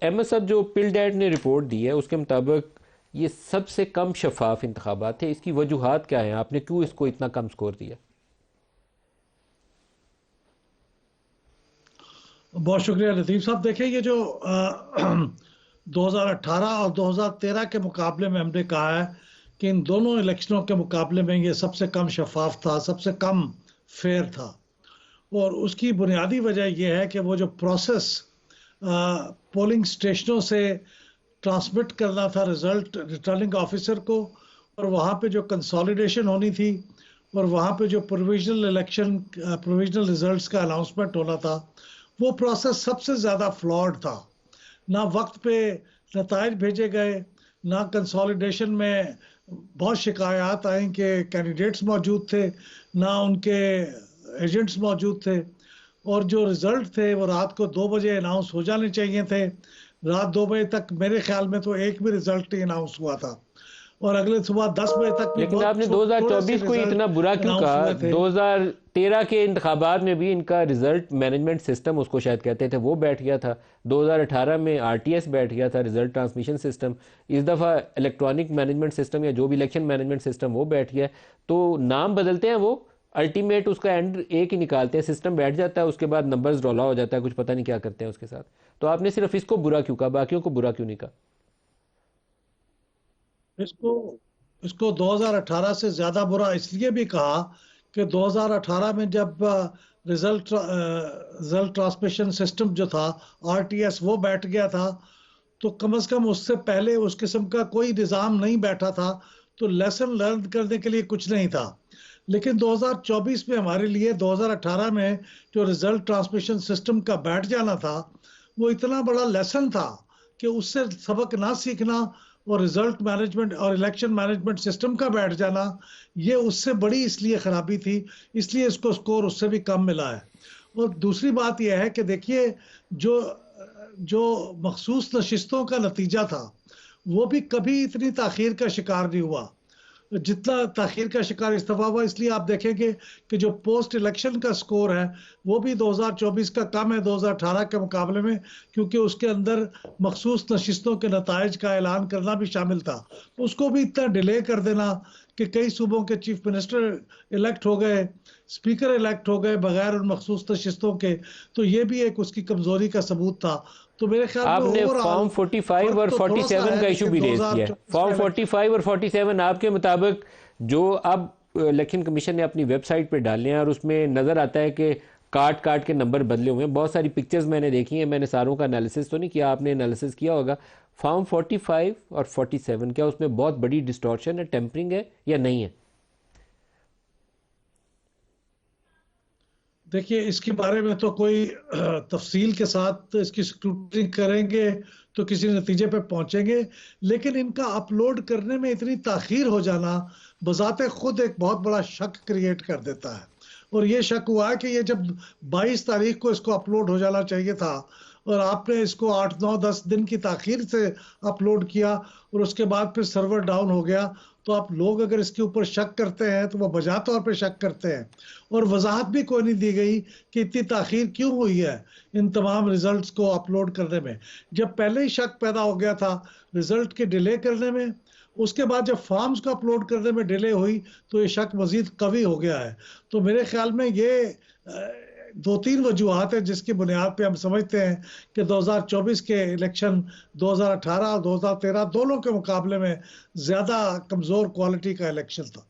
احمد صاحب، جو پل ڈیٹ نے رپورٹ دی ہے اس کے مطابق یہ سب سے کم شفاف انتخابات تھے. اس کی وجوہات کیا ہیں؟ آپ نے کیوں اس کو اتنا کم سکور دیا؟ بہت شکریہ لطیف صاحب. دیکھیں، یہ جو 2018 اور 2013 کے مقابلے میں ہم نے کہا ہے کہ ان دونوں الیکشنوں کے مقابلے میں یہ سب سے کم شفاف تھا، سب سے کم فیئر تھا. اور اس کی بنیادی وجہ یہ ہے کہ وہ جو پروسیس پولنگ اسٹیشنوں سے ٹرانسمٹ کرنا تھا رزلٹ ریٹرننگ آفیسر کو، اور وہاں پہ جو کنسالیڈیشن ہونی تھی، اور وہاں پہ جو پروویژنل ریزلٹس کا اناؤنسمنٹ ہونا تھا، وہ پروسیس سب سے زیادہ فلاڈ تھا. نہ وقت پہ نتائج بھیجے گئے، نہ کنسالیڈیشن میں بہت شکایات آئیں کہ کینڈیڈیٹس موجود تھے، نہ ان کے ایجنٹس موجود تھے. اور جو رزلٹ تھے وہ رات کو 2 بجے اناؤنس ہو جانے چاہیے تھے. رات 2 بجے تک میرے خیال میں تو ایک بھی رزلٹ نہیں اناؤنس ہوا تھا، اور اگلے صبح 10 بجے تک بھی لیکن آپ بہت نے تھوڑے سے 2024 کو ہی اتنا رزلٹ برا کیوں اناؤنس کہا؟ ہوئے تھے. 2013 کے انتخابات میں بھی ان کا رزلٹ مینجمنٹ سسٹم، اس کو شاید کہتے تھے، وہ بیٹھ گیا تھا. 2018 میں آر ٹی ایس بیٹھ گیا تھا، رزلٹ ٹرانسمیشن سسٹم. اس دفعہ الیکٹرانک مینجمنٹ سسٹم یا جو بھی الیکشن مینجمنٹ سسٹم وہ بیٹھ گیا. تو نام بدلتے ہیں، وہ الٹیمیٹ اس کا اینڈ ایک ہی نکالتے ہیں. سسٹم بیٹھ جاتا ہے، اس کے بعد نمبرز رولا ہو جاتا ہے، کچھ پتہ نہیں کیا کرتے ہیں اس کے ساتھ. تو آپ نے صرف اس کو برا کیوں کہا، باقیوں کو برا کیوں نہیں کہا؟ اس کو اس کو 2018 سے زیادہ برا اس لیے بھی کہا کہ 2018 میں جب رزلٹ ٹرانسمیشن سسٹم جو تھا آر ٹی ایس وہ بیٹھ گیا تھا، تو کم از کم اس سے پہلے اس قسم کا کوئی نظام نہیں بیٹھا تھا، تو لیسن لرن کرنے کے لیے کچھ نہیں تھا. لیکن 2024 میں ہمارے لیے 2018 میں جو رزلٹ ٹرانسمیشن سسٹم کا بیٹھ جانا تھا، وہ اتنا بڑا لیسن تھا کہ اس سے سبق نہ سیکھنا، اور رزلٹ مینجمنٹ اور الیکشن مینجمنٹ سسٹم کا بیٹھ جانا، یہ اس سے بڑی اس لیے خرابی تھی. اس لیے اس کو سکور اس سے بھی کم ملا ہے. اور دوسری بات یہ ہے کہ دیکھیے، جو جو مخصوص نشستوں کا نتیجہ تھا وہ بھی کبھی اتنی تاخیر کا شکار نہیں ہوا جتنا تاخیر کا شکار اس دفعہ ہوا. اس لیے آپ دیکھیں گے کہ جو پوسٹ الیکشن کا سکور ہے وہ بھی 2024 کا کم ہے 2018 کے مقابلے میں، کیونکہ اس کے اندر مخصوص نشستوں کے نتائج کا اعلان کرنا بھی شامل تھا. اس کو بھی اتنا ڈیلے کر دینا کہ کئی صوبوں کے چیف منسٹر الیکٹ ہو گئے، اسپیکر الیکٹ ہو گئے بغیر ان مخصوص نشستوں کے، تو یہ بھی ایک اس کی کمزوری کا ثبوت تھا. تو میرے خیال میں آپ نے اوورآل فارم 45 فرق اور تو تھوڑا سا 47 ہے، کا ایشو لیکن بھی ریز کیا ہے. 2024 فارم کا الیکشن 45 اور 47 آپ کے مطابق جو اب الیکشن کمیشن نے اپنی ویب سائٹ پہ ڈالے ہیں، اور اس میں نظر آتا ہے کہ کاٹ کاٹ کے نمبر بدلے ہوئے ہیں. بہت ساری پکچرز میں نے دیکھی ہیں، میں نے ساروں کا انالیسس تو نہیں کیا، آپ نے انالیسس کیا ہوگا. فارم 45 اور 47 کیا اس میں بہت بڑی ڈسٹورشن ہے، ٹیمپرنگ ہے یا نہیں ہے؟ دیکھیے، اس کے بارے میں تو کوئی تفصیل کے ساتھ اس کی اسکروٹنی کریں گے تو کسی نتیجے پہ پہنچیں گے. لیکن ان کا اپلوڈ کرنے میں اتنی تاخیر ہو جانا بذات خود ایک بہت بڑا شک کریٹ کر دیتا ہے. اور یہ شک ہوا ہے کہ یہ جب 22 تاریخ کو اس کو اپلوڈ ہو جانا چاہیے تھا، اور آپ نے اس کو 8 9 10 دن کی تاخیر سے اپلوڈ کیا، اور اس کے بعد پھر سرور ڈاؤن ہو گیا، تو آپ لوگ اگر اس کے اوپر شک کرتے ہیں تو وہ بجا طور پہ شک کرتے ہیں. اور وضاحت بھی کوئی نہیں دی گئی کہ اتنی تاخیر کیوں ہوئی ہے ان تمام ریزلٹس کو اپلوڈ کرنے میں، جب پہلے ہی شک پیدا ہو گیا تھا ریزلٹ کے ڈیلے کرنے میں. اس کے بعد جب فارمز کو اپلوڈ کرنے میں ڈیلے ہوئی تو یہ شک مزید قوی ہو گیا ہے. تو میرے خیال میں یہ 2 3 وجوہات ہیں جس کی بنیاد پہ ہم سمجھتے ہیں کہ 2024 کے الیکشن 2018 اور 2013 دونوں کے مقابلے میں زیادہ کمزور کوالٹی کا الیکشن تھا.